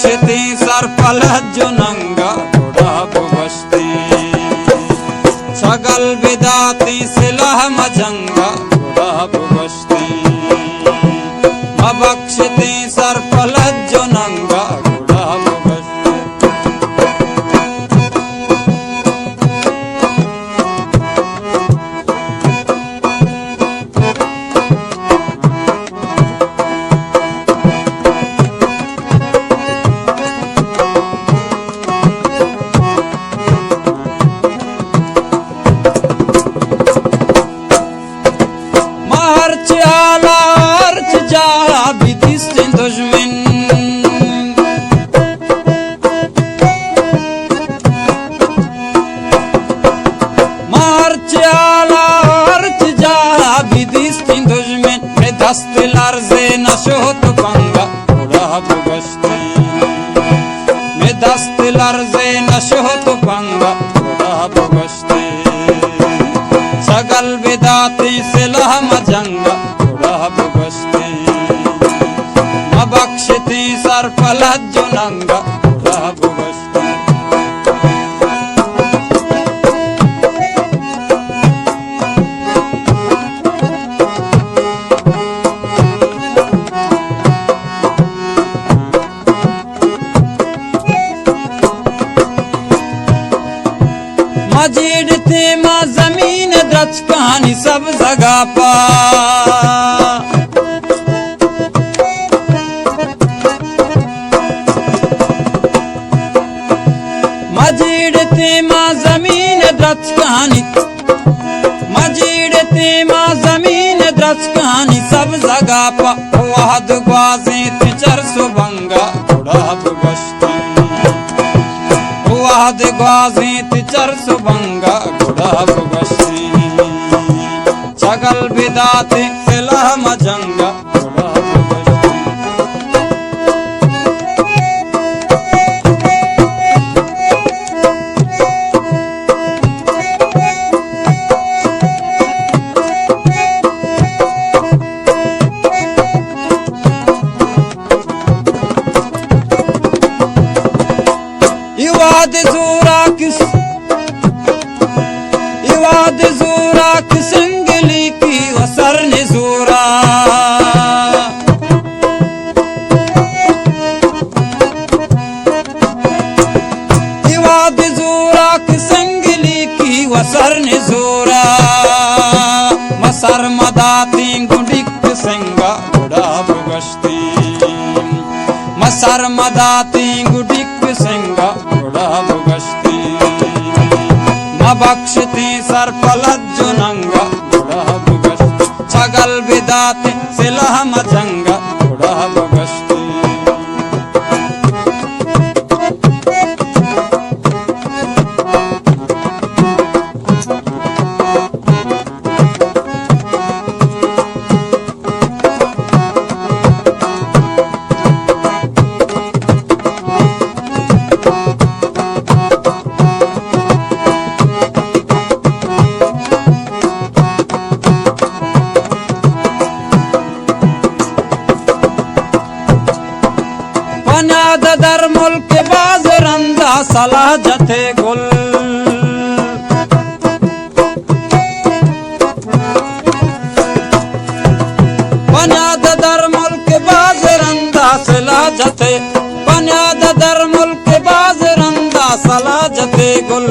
बक्षति सर्पलज्जुनंगा गुडाबुवस्ति Chhagal विदाति सिलह मजंगा गुडाबुवस्ति बक्षति सर्पलज्जुनंगा गुडाबुवस्ति Dastlarze naşot banga gudabuwasti me dastlarze naşot banga gudabuwasti sagal vedati silah majanga gudabuwasti mabakshiti sarpalajjunanga gudabuwasti मजीद थे माँ जमीन द्रच कहानी सब जगह पा मजीद थे माँ जमीन द्रच कहानी मजीद थे माँ जमीन द्रच कहानी सब जगह पा वाद ग्वाज़े थे चरसो बंगा गुडाबुवस्ति वाद ग्वाज़े थे चरसो बंगा गुडाबुवस्ति छगल विदाति सिलह मजंगा गुडाबुवस्ति इवाद ज़ूरा किस संगली की वसर ने ज़ूरा इवाद ज़ूरा किस संगली की वसर ने ज़ूरा मसर मदाती गुडिक संगा गुडाबुवस्ति मसर मदाती गुडिक संगा गुडाबुवस्ति बक्षति सर्पलज्जुनंगा गुडाबुवस्ति छगल विदाति सिलह मजंगा गुडाबुवस्ति दर मुल्क बाज रंदा सलाह जथे गुल पन्याद दर मुल्क बाज रंदा सलाह जथे पन्याद दर मुल्क बाज रंदा सलाह जथे गुल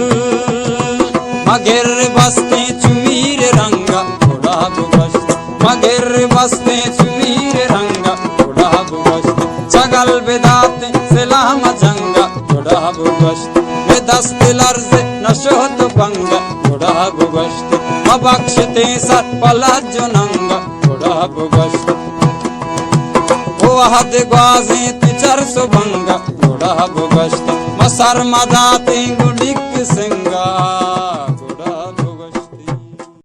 मगर बस्ते चुमीर रंगा गुडाबुवस्ति मगर बस्ते चुमीर रंगा गुडाबुवस्ति छगल विदाति सिलह मजंगा गुडाबुवस्ति में दस्तलर्ज़े नशोत बंगा गुडाबुवस्ति बक्षति सर्पलज्जुनंगा गुडाबुवस्ति वाद ग्वाज़े थे चरसो बंगा गुडाबुवस्ति मसर मदाती गुडिक संगा